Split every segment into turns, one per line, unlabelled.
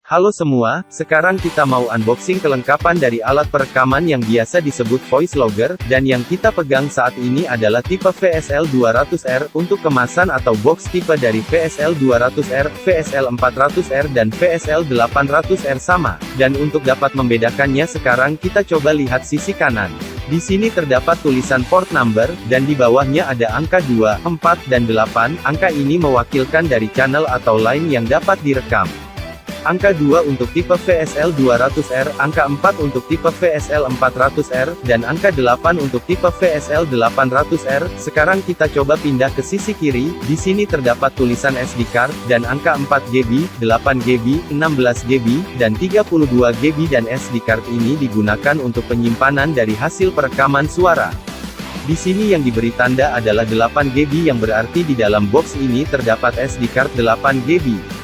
Halo semua, sekarang kita mau unboxing kelengkapan dari alat perekaman yang biasa disebut voice logger, dan yang kita pegang saat ini adalah tipe VSL 200R, untuk kemasan atau box tipe dari VSL 200R, VSL 400R dan VSL 800R sama, dan untuk dapat membedakannya sekarang kita coba lihat sisi kanan. Di sini terdapat tulisan port number, dan di bawahnya ada angka 2, 4, dan 8, angka ini mewakilkan dari channel atau line yang dapat direkam. Angka 2 untuk tipe VSL 200R, angka 4 untuk tipe VSL 400R, dan angka 8 untuk tipe VSL 800R. Sekarang kita coba pindah ke sisi kiri, di sini terdapat tulisan SD card, dan angka 4GB, 8GB, 16GB, dan 32GB dan SD card ini digunakan untuk penyimpanan dari hasil perekaman suara. Di sini yang diberi tanda adalah 8GB yang berarti di dalam box ini terdapat SD card 8GB.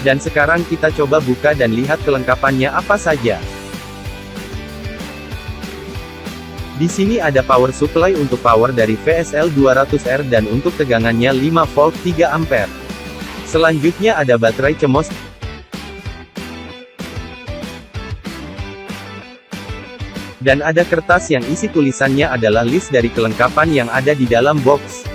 Dan sekarang kita coba buka dan lihat kelengkapannya apa saja. Di sini ada power supply untuk power dari VSL 200R dan untuk tegangannya 5 volt 3 ampere. Selanjutnya ada baterai CMOS. Dan ada kertas yang isi tulisannya adalah list dari kelengkapan yang ada di dalam box.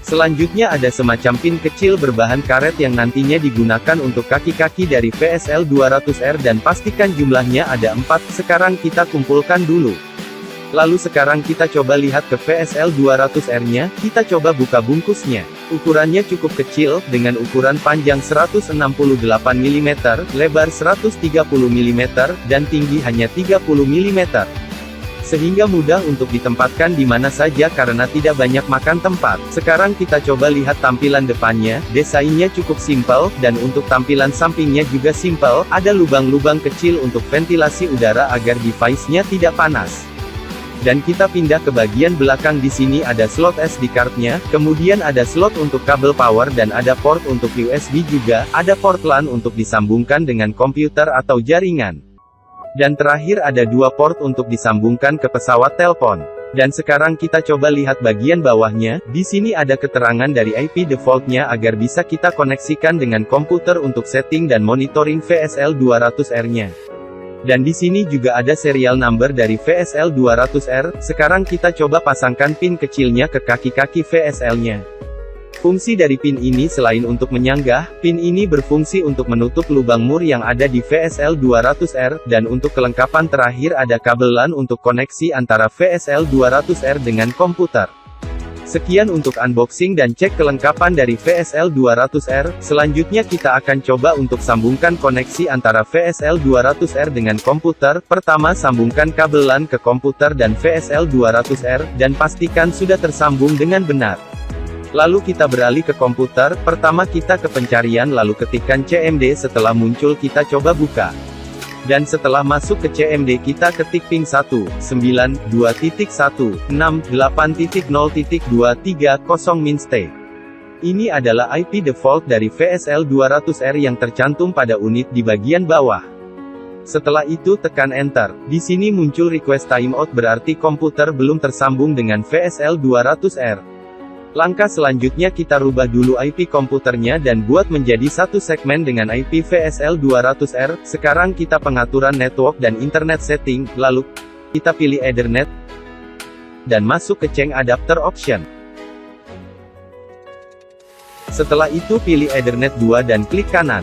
Selanjutnya ada semacam pin kecil berbahan karet yang nantinya digunakan untuk kaki-kaki dari VSL 200R dan pastikan jumlahnya ada 4, sekarang kita kumpulkan dulu. Lalu sekarang kita coba lihat ke VSL 200R-nya, kita coba buka bungkusnya. Ukurannya cukup kecil, dengan ukuran panjang 168 mm, lebar 130 mm, dan tinggi hanya 30 mm. Sehingga mudah untuk ditempatkan di mana saja karena tidak banyak makan tempat. Sekarang kita coba lihat tampilan depannya, desainnya cukup simpel, dan untuk tampilan sampingnya juga simpel, ada lubang-lubang kecil untuk ventilasi udara agar device-nya tidak panas. Dan kita pindah ke bagian belakang, di sini ada slot SD card-nya, kemudian ada slot untuk kabel power dan ada port untuk USB juga, ada port LAN untuk disambungkan dengan komputer atau jaringan. Dan terakhir ada 2 port untuk disambungkan ke pesawat telepon. Dan sekarang kita coba lihat bagian bawahnya, di sini ada keterangan dari IP default-nya agar bisa kita koneksikan dengan komputer untuk setting dan monitoring VSL 200R-nya. Dan di sini juga ada serial number dari VSL 200R, sekarang kita coba pasangkan pin kecilnya ke kaki-kaki VSL-nya. Fungsi dari pin ini selain untuk menyanggah, pin ini berfungsi untuk menutup lubang mur yang ada di VSL 200R, dan untuk kelengkapan terakhir ada kabel LAN untuk koneksi antara VSL 200R dengan komputer. Sekian untuk unboxing dan cek kelengkapan dari VSL 200R, selanjutnya kita akan coba untuk sambungkan koneksi antara VSL 200R dengan komputer. Pertama sambungkan kabel LAN ke komputer dan VSL 200R, dan pastikan sudah tersambung dengan benar. Lalu kita beralih ke komputer, pertama kita ke pencarian lalu ketikkan CMD, setelah muncul kita coba buka. Dan setelah masuk ke CMD kita ketik ping 192.168.0.230 Ini adalah IP default dari VSL 200R yang tercantum pada unit di bagian bawah. Setelah itu tekan enter. Di sini muncul request timeout, berarti komputer belum tersambung dengan VSL 200R. Langkah selanjutnya kita rubah dulu IP komputernya dan buat menjadi satu segmen dengan IP VSL 200R. Sekarang kita pengaturan network dan internet setting, lalu kita pilih Ethernet dan masuk ke change adapter option. Setelah itu pilih Ethernet 2 dan klik kanan.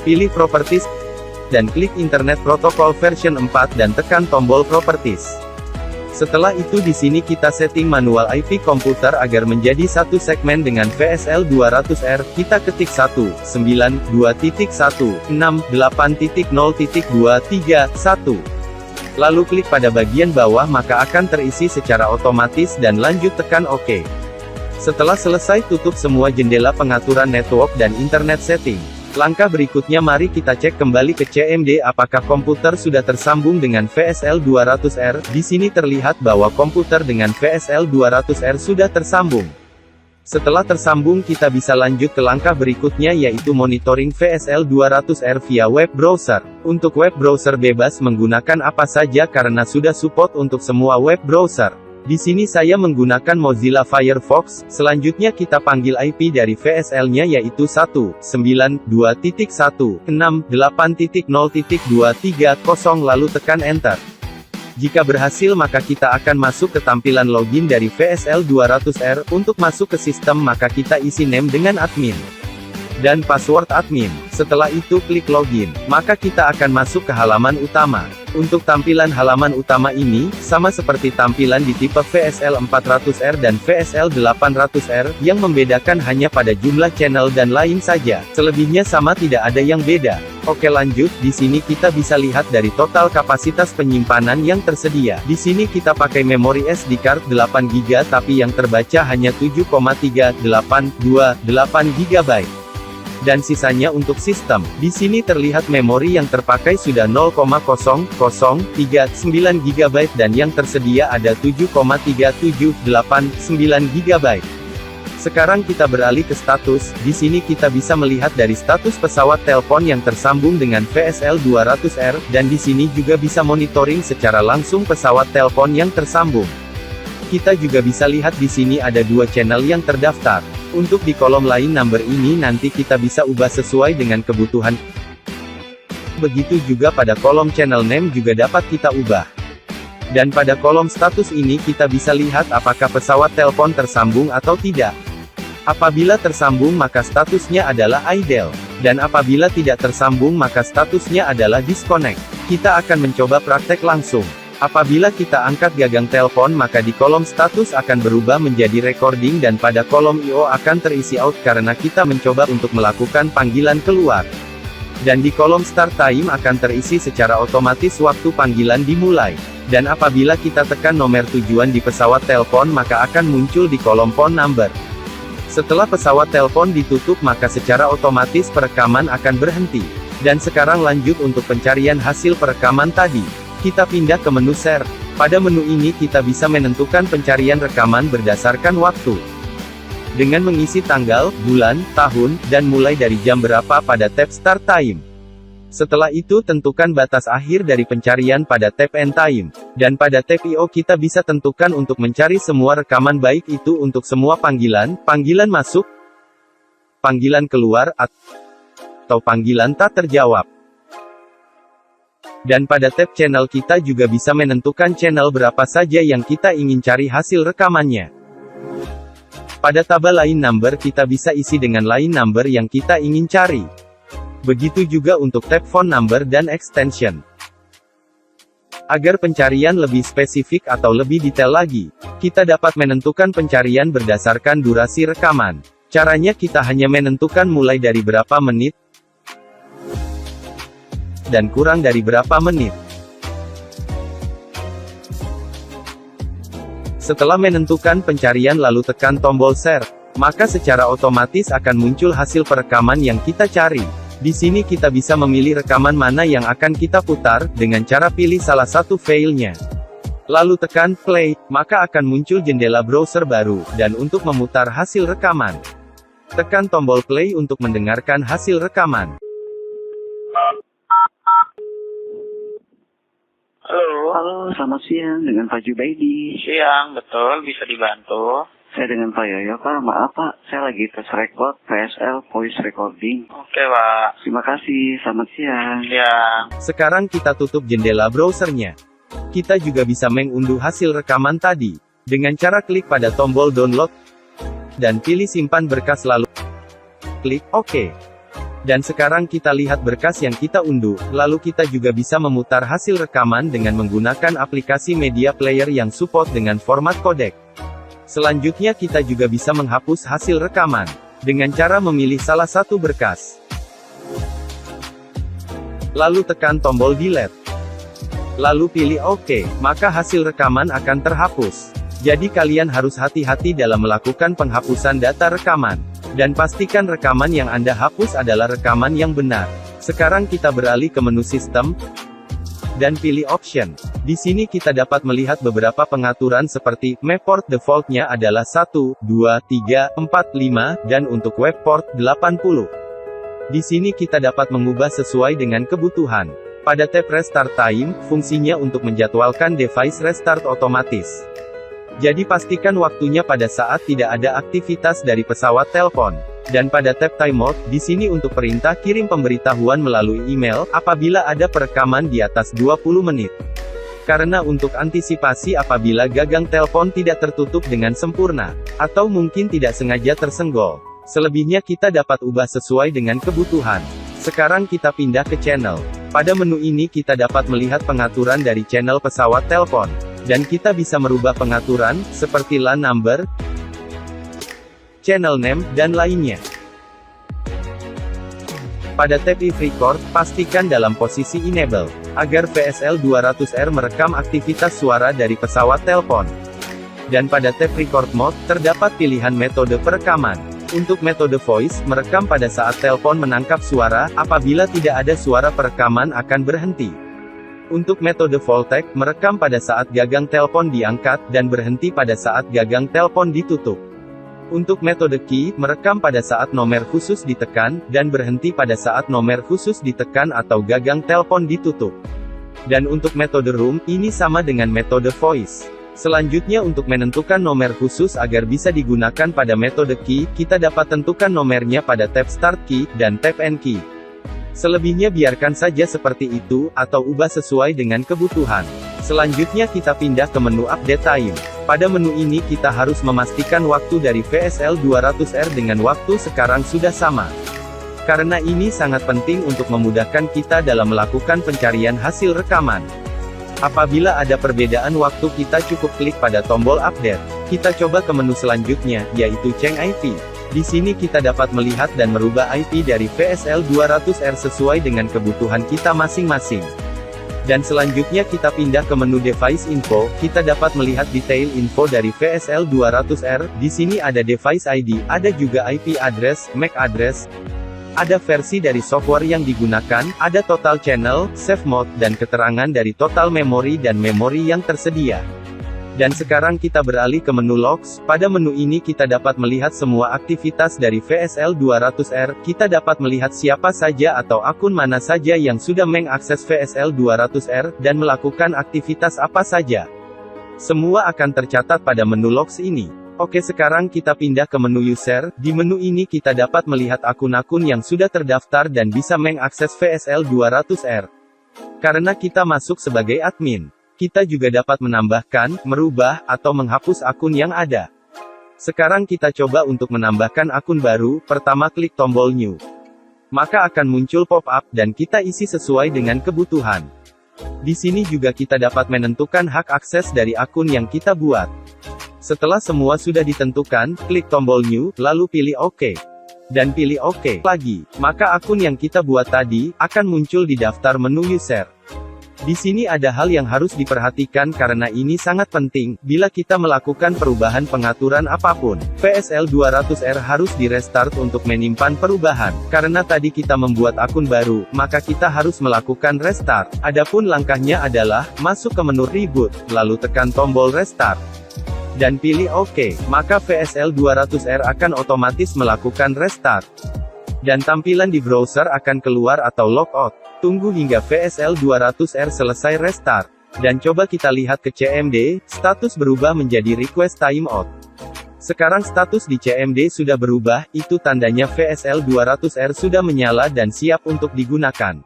Pilih Properties dan klik Internet Protocol version 4 dan tekan tombol Properties. Setelah itu di sini kita setting manual IP komputer agar menjadi satu segmen dengan VSL 200R, kita ketik 192.168.0.231. Lalu klik pada bagian bawah maka akan terisi secara otomatis dan lanjut tekan OK. Setelah selesai tutup semua jendela pengaturan network dan internet setting. Langkah berikutnya mari kita cek kembali ke CMD apakah komputer sudah tersambung dengan VSL 200R. Di sini terlihat bahwa komputer dengan VSL 200R sudah tersambung. Setelah tersambung kita bisa lanjut ke langkah berikutnya yaitu monitoring VSL 200R via web browser. Untuk web browser bebas menggunakan apa saja karena sudah support untuk semua web browser. Di sini saya menggunakan Mozilla Firefox. Selanjutnya kita panggil IP dari VSL-nya yaitu 192.168.0.230 lalu tekan Enter. Jika berhasil maka kita akan masuk ke tampilan login dari VSL 200R. Untuk masuk ke sistem maka kita isi name dengan admin dan password admin. Setelah itu klik login, maka kita akan masuk ke halaman utama. Untuk tampilan halaman utama ini, sama seperti tampilan di tipe VSL 400R dan VSL 800R, yang membedakan hanya pada jumlah channel dan lain saja. Selebihnya sama, tidak ada yang beda. Oke lanjut, di sini kita bisa lihat dari total kapasitas penyimpanan yang tersedia. Di sini kita pakai memori SD card 8GB tapi yang terbaca hanya 7,3828 GB. Dan sisanya untuk sistem. Di sini terlihat memori yang terpakai sudah 0,0039 GB dan yang tersedia ada 7,3789 GB. Sekarang kita beralih ke status. Di sini kita bisa melihat dari status pesawat telepon yang tersambung dengan VSL 200R dan di sini juga bisa monitoring secara langsung pesawat telepon yang tersambung. Kita juga bisa lihat di sini ada 2 channel yang terdaftar. Untuk di kolom line number ini nanti kita bisa ubah sesuai dengan kebutuhan. Begitu juga pada kolom channel name juga dapat kita ubah. Dan pada kolom status ini kita bisa lihat apakah pesawat telepon tersambung atau tidak. Apabila tersambung maka statusnya adalah idle. Dan apabila tidak tersambung maka statusnya adalah disconnect. Kita akan mencoba praktek langsung. Apabila kita angkat gagang telepon maka di kolom status akan berubah menjadi recording dan pada kolom IO akan terisi out karena kita mencoba untuk melakukan panggilan keluar. Dan di kolom start time akan terisi secara otomatis waktu panggilan dimulai. Dan apabila kita tekan nomor tujuan di pesawat telepon maka akan muncul di kolom phone number. Setelah pesawat telepon ditutup maka secara otomatis perekaman akan berhenti. Dan sekarang lanjut untuk pencarian hasil perekaman tadi. Kita pindah ke menu share. Pada menu ini kita bisa menentukan pencarian rekaman berdasarkan waktu. Dengan mengisi tanggal, bulan, tahun, dan mulai dari jam berapa pada tab start time. Setelah itu tentukan batas akhir dari pencarian pada tab end time. Dan pada tab IO kita bisa tentukan untuk mencari semua rekaman baik itu untuk semua panggilan, panggilan masuk, panggilan keluar, atau panggilan tak terjawab. Dan pada tab channel kita juga bisa menentukan channel berapa saja yang kita ingin cari hasil rekamannya. Pada tabel line number kita bisa isi dengan line number yang kita ingin cari. Begitu juga untuk tab phone number dan extension. Agar pencarian lebih spesifik atau lebih detail lagi, kita dapat menentukan pencarian berdasarkan durasi rekaman. Caranya kita hanya menentukan mulai dari berapa menit, dan kurang dari berapa menit. Setelah menentukan pencarian lalu tekan tombol share, maka secara otomatis akan muncul hasil perekaman yang kita cari. Di sini kita bisa memilih rekaman mana yang akan kita putar, dengan cara pilih salah satu filenya. Lalu tekan play, maka akan muncul jendela browser baru, dan untuk memutar hasil rekaman, tekan tombol play untuk mendengarkan hasil rekaman.
Halo, selamat siang dengan Pak Jubaidi.
Siang, betul, bisa dibantu.
Saya dengan Pak Yoyo, Pak. Maaf Pak, saya lagi tes record VSL voice recording.
Oke Pak.
Terima kasih, selamat siang.
Siang.
Sekarang kita tutup jendela browsernya. Kita juga bisa mengunduh hasil rekaman tadi, dengan cara klik pada tombol download, dan pilih simpan berkas lalu klik OK. Dan sekarang kita lihat berkas yang kita unduh, lalu kita juga bisa memutar hasil rekaman dengan menggunakan aplikasi media player yang support dengan format codec. Selanjutnya kita juga bisa menghapus hasil rekaman, dengan cara memilih salah satu berkas. Lalu tekan tombol delete. Lalu pilih OK, maka hasil rekaman akan terhapus. Jadi kalian harus hati-hati dalam melakukan penghapusan data rekaman. Dan pastikan rekaman yang Anda hapus adalah rekaman yang benar. Sekarang kita beralih ke menu sistem, dan pilih option. Di sini kita dapat melihat beberapa pengaturan seperti, map port defaultnya adalah 1, 2, 3, 4, 5, dan untuk web port, 80. Di sini kita dapat mengubah sesuai dengan kebutuhan. Pada tab restart time, fungsinya untuk menjadwalkan device restart otomatis. Jadi pastikan waktunya pada saat tidak ada aktivitas dari pesawat telepon. Dan pada tab Time Mode, di sini untuk perintah kirim pemberitahuan melalui email, apabila ada perekaman di atas 20 menit. Karena untuk antisipasi apabila gagang telepon tidak tertutup dengan sempurna, atau mungkin tidak sengaja tersenggol. Selebihnya kita dapat ubah sesuai dengan kebutuhan. Sekarang kita pindah ke channel. Pada menu ini kita dapat melihat pengaturan dari channel pesawat telepon. Dan kita bisa merubah pengaturan, seperti LAN number, channel name, dan lainnya. Pada tab If Record, pastikan dalam posisi Enable, agar VSL 200R merekam aktivitas suara dari pesawat telepon. Dan pada tab Record Mode, terdapat pilihan metode perekaman. Untuk metode Voice, merekam pada saat telepon menangkap suara, apabila tidak ada suara perekaman akan berhenti. Untuk metode Voltec, merekam pada saat gagang telepon diangkat, dan berhenti pada saat gagang telepon ditutup. Untuk metode Key, merekam pada saat nomor khusus ditekan, dan berhenti pada saat nomor khusus ditekan atau gagang telepon ditutup. Dan untuk metode Room, ini sama dengan metode Voice. Selanjutnya untuk menentukan nomor khusus agar bisa digunakan pada metode Key, kita dapat tentukan nomornya pada tab Start Key, dan tab End Key. Selebihnya biarkan saja seperti itu, atau ubah sesuai dengan kebutuhan. Selanjutnya kita pindah ke menu Update Time. Pada menu ini kita harus memastikan waktu dari VSL 200R dengan waktu sekarang sudah sama. Karena ini sangat penting untuk memudahkan kita dalam melakukan pencarian hasil rekaman. Apabila ada perbedaan waktu kita cukup klik pada tombol Update. Kita coba ke menu selanjutnya, yaitu Change IP. Di sini kita dapat melihat dan merubah IP dari VSL 200R sesuai dengan kebutuhan kita masing-masing. Dan selanjutnya kita pindah ke menu Device Info, kita dapat melihat detail info dari VSL 200R, di sini ada Device ID, ada juga IP address, MAC address, ada versi dari software yang digunakan, ada total channel, save mode, dan keterangan dari total memori dan memori yang tersedia. Dan sekarang kita beralih ke menu Logs. Pada menu ini kita dapat melihat semua aktivitas dari VSL 200R, kita dapat melihat siapa saja atau akun mana saja yang sudah mengakses VSL 200R, dan melakukan aktivitas apa saja. Semua akan tercatat pada menu Logs ini. Oke, sekarang kita pindah ke menu User. Di menu ini kita dapat melihat akun-akun yang sudah terdaftar dan bisa mengakses VSL 200R. Karena kita masuk sebagai admin. Kita juga dapat menambahkan, merubah, atau menghapus akun yang ada. Sekarang kita coba untuk menambahkan akun baru, pertama klik tombol New. Maka akan muncul pop-up, dan kita isi sesuai dengan kebutuhan. Di sini juga kita dapat menentukan hak akses dari akun yang kita buat. Setelah semua sudah ditentukan, klik tombol New, lalu pilih OK. Dan pilih OK lagi, maka akun yang kita buat tadi, akan muncul di daftar menu User. Di sini ada hal yang harus diperhatikan karena ini sangat penting, bila kita melakukan perubahan pengaturan apapun. VSL 200R harus di-restart untuk menyimpan perubahan. Karena tadi kita membuat akun baru, maka kita harus melakukan restart. Adapun langkahnya adalah, masuk ke menu Reboot, lalu tekan tombol Restart. Dan pilih OK, maka VSL 200R akan otomatis melakukan restart. Dan tampilan di browser akan keluar atau logout. Tunggu hingga VSL 200R selesai restart. Dan coba kita lihat ke CMD, status berubah menjadi Request Timeout. Sekarang status di CMD sudah berubah, itu tandanya VSL 200R sudah menyala dan siap untuk digunakan.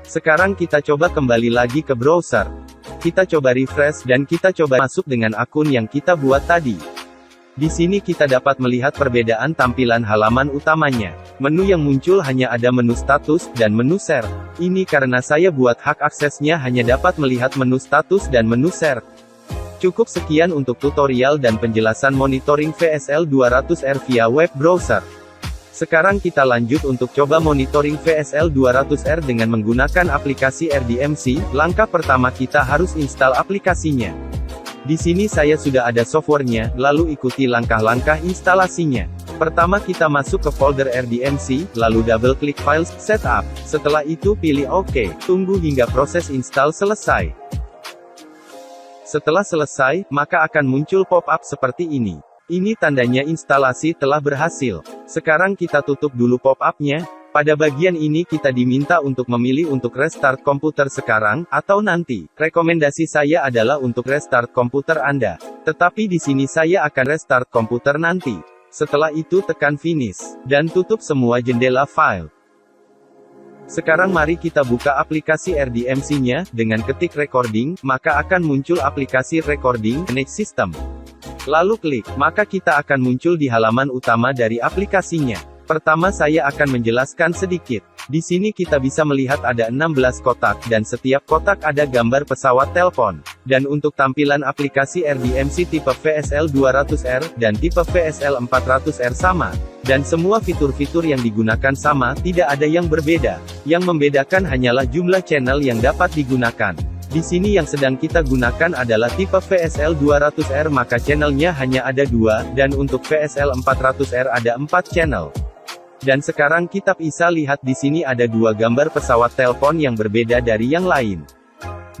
Sekarang kita coba kembali lagi ke browser. Kita coba refresh, dan kita coba masuk dengan akun yang kita buat tadi. Di sini kita dapat melihat perbedaan tampilan halaman utamanya. Menu yang muncul hanya ada menu status, dan menu share. Ini karena saya buat hak aksesnya hanya dapat melihat menu status dan menu share. Cukup sekian untuk tutorial dan penjelasan monitoring VSL 200R via web browser. Sekarang kita lanjut untuk coba monitoring VSL 200R dengan menggunakan aplikasi RDMC. Langkah pertama kita harus install aplikasinya. Di sini saya sudah ada softwarenya, lalu ikuti langkah-langkah instalasinya. Pertama kita masuk ke folder RDMC, lalu double klik Files, Setup. Setelah itu pilih OK, tunggu hingga proses install selesai. Setelah selesai, maka akan muncul pop-up seperti ini. Ini tandanya instalasi telah berhasil. Sekarang kita tutup dulu pop-up-nya. Pada bagian ini kita diminta untuk memilih untuk restart komputer sekarang, atau nanti. Rekomendasi saya adalah untuk restart komputer Anda. Tetapi di sini saya akan restart komputer nanti. Setelah itu tekan finish, dan tutup semua jendela file. Sekarang mari kita buka aplikasi RDMC-nya, dengan ketik recording, maka akan muncul aplikasi recording, next system. Lalu klik, maka kita akan muncul di halaman utama dari aplikasinya. Pertama saya akan menjelaskan sedikit. Di sini kita bisa melihat ada 16 kotak, dan setiap kotak ada gambar pesawat telepon. Dan untuk tampilan aplikasi RDMC tipe VSL 200R, dan tipe VSL 400R sama. Dan semua fitur-fitur yang digunakan sama, tidak ada yang berbeda. Yang membedakan hanyalah jumlah channel yang dapat digunakan. Di sini yang sedang kita gunakan adalah tipe VSL 200R maka channelnya hanya ada 2, dan untuk VSL 400R ada 4 channel. Dan sekarang kita bisa lihat di sini ada 2 gambar pesawat telepon yang berbeda dari yang lain.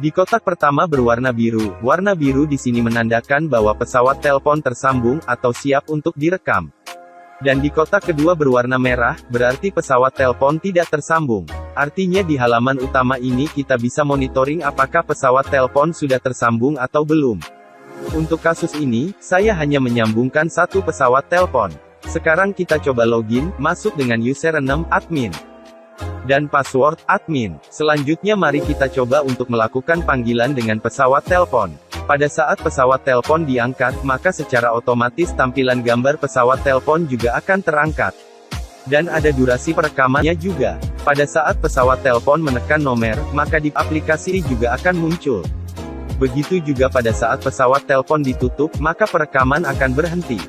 Di kotak pertama berwarna biru, warna biru di sini menandakan bahwa pesawat telepon tersambung, atau siap untuk direkam. Dan di kotak kedua berwarna merah, berarti pesawat telepon tidak tersambung. Artinya di halaman utama ini kita bisa monitoring apakah pesawat telepon sudah tersambung atau belum. Untuk kasus ini, saya hanya menyambungkan satu pesawat telepon. Sekarang kita coba login, masuk dengan username, admin. Dan password, admin. Selanjutnya mari kita coba untuk melakukan panggilan dengan pesawat telepon. Pada saat pesawat telepon diangkat, maka secara otomatis tampilan gambar pesawat telepon juga akan terangkat. Dan ada durasi perekamannya juga. Pada saat pesawat telepon menekan nomor, maka di aplikasi juga akan muncul. Begitu juga pada saat pesawat telepon ditutup, maka perekaman akan berhenti.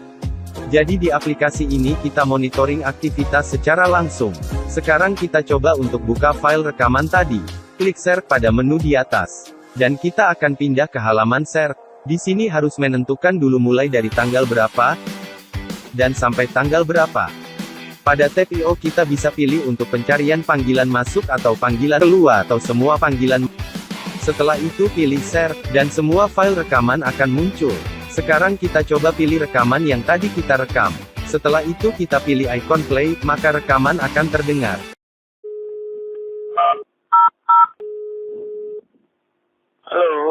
Jadi di aplikasi ini kita monitoring aktivitas secara langsung. Sekarang kita coba untuk buka file rekaman tadi. Klik share pada menu di atas. Dan kita akan pindah ke halaman share. Di sini harus menentukan dulu mulai dari tanggal berapa, dan sampai tanggal berapa. Pada tab IO kita bisa pilih untuk pencarian panggilan masuk atau panggilan keluar atau semua panggilan. Setelah itu pilih share, dan semua file rekaman akan muncul. Sekarang kita coba pilih rekaman yang tadi kita rekam. Setelah itu kita pilih icon play, maka rekaman akan terdengar.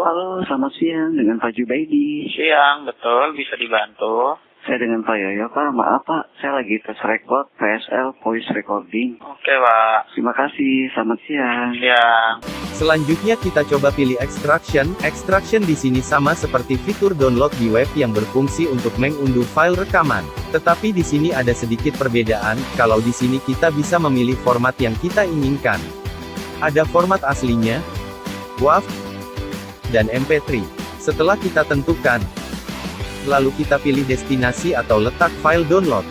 Halo, selamat siang dengan Pak Jubaidi.
Siang, betul, bisa dibantu.
Saya dengan Pak Yoyo, Pak. Maaf Pak, saya lagi tes record VSL voice recording.
Oke, Pak.
Terima kasih, selamat siang.
Siang.
Selanjutnya kita coba pilih extraction. Extraction di sini sama seperti fitur download di web yang berfungsi untuk mengunduh file rekaman. Tetapi di sini ada sedikit perbedaan, kalau di sini kita bisa memilih format yang kita inginkan. Ada format aslinya, WAV, dan MP3. Setelah kita tentukan, lalu kita pilih destinasi atau letak file download.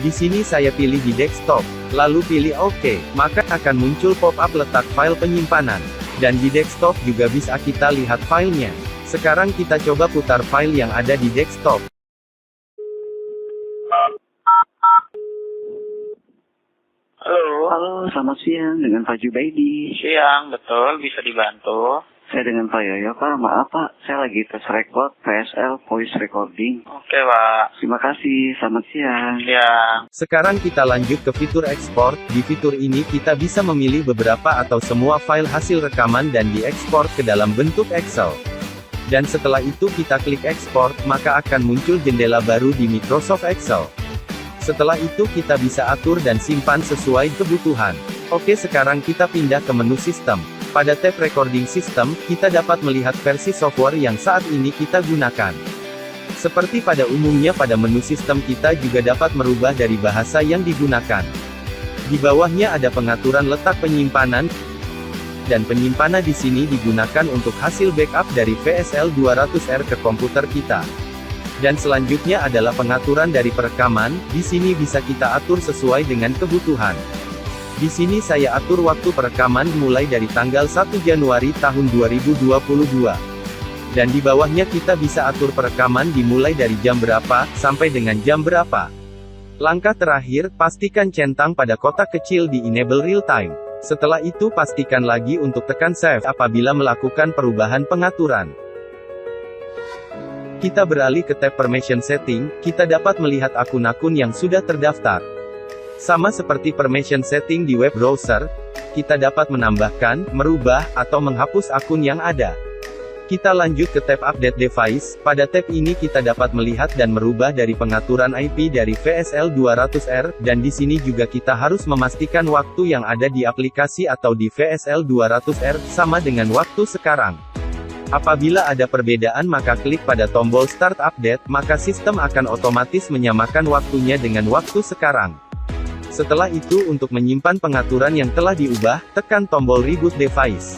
Di sini saya pilih di desktop, lalu pilih OK, maka akan muncul pop-up letak file penyimpanan. Dan di desktop juga bisa kita lihat filenya. Sekarang kita coba putar file yang ada di desktop.
Halo, selamat siang dengan Pak Jubaidi.
Siang, betul, bisa dibantu.
Saya dengan Pak Yoyo, Pak. Maaf Pak, saya lagi tes record VSL voice recording.
Oke, Pak.
Terima kasih, selamat siang.
Siang.
Sekarang kita lanjut ke fitur ekspor. Di fitur ini kita bisa memilih beberapa atau semua file hasil rekaman dan diekspor ke dalam bentuk Excel. Dan setelah itu kita klik ekspor, maka akan muncul jendela baru di Microsoft Excel. Setelah itu kita bisa atur dan simpan sesuai kebutuhan. Oke, sekarang kita pindah ke menu sistem. Pada tab recording system, kita dapat melihat versi software yang saat ini kita gunakan. Seperti pada umumnya pada menu sistem kita juga dapat merubah dari bahasa yang digunakan. Di bawahnya ada pengaturan letak penyimpanan, dan penyimpanan di sini digunakan untuk hasil backup dari VSL 200R ke komputer kita. Dan selanjutnya adalah pengaturan dari perekaman, di sini bisa kita atur sesuai dengan kebutuhan. Di sini saya atur waktu perekaman mulai dari tanggal 1 Januari tahun 2022. Dan di bawahnya kita bisa atur perekaman dimulai dari jam berapa, sampai dengan jam berapa. Langkah terakhir, pastikan centang pada kotak kecil di enable real time. Setelah itu pastikan lagi untuk tekan save apabila melakukan perubahan pengaturan. Kita beralih ke tab permission setting, kita dapat melihat akun-akun yang sudah terdaftar. Sama seperti permission setting di web browser, kita dapat menambahkan, merubah, atau menghapus akun yang ada. Kita lanjut ke tab Update Device. Pada tab ini kita dapat melihat dan merubah dari pengaturan IP dari VSL 200R, dan di sini juga kita harus memastikan waktu yang ada di aplikasi atau di VSL 200R, sama dengan waktu sekarang. Apabila ada perbedaan maka klik pada tombol Start Update, maka sistem akan otomatis menyamakan waktunya dengan waktu sekarang. Setelah itu untuk menyimpan pengaturan yang telah diubah, tekan tombol Reboot Device.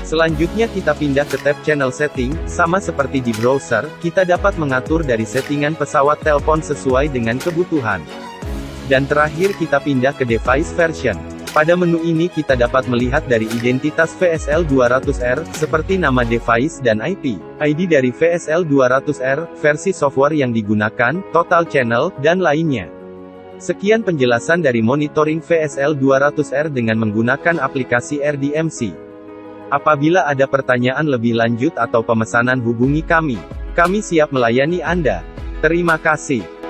Selanjutnya kita pindah ke tab Channel Setting. Sama seperti di browser, kita dapat mengatur dari settingan pesawat telepon sesuai dengan kebutuhan. Dan terakhir kita pindah ke Device Version. Pada menu ini kita dapat melihat dari identitas VSL 200R, seperti nama device dan IP, ID dari VSL 200R, versi software yang digunakan, total channel, dan lainnya. Sekian penjelasan dari monitoring VSL 200R dengan menggunakan aplikasi RDMC. Apabila ada pertanyaan lebih lanjut atau pemesanan hubungi kami. Kami siap melayani Anda. Terima kasih.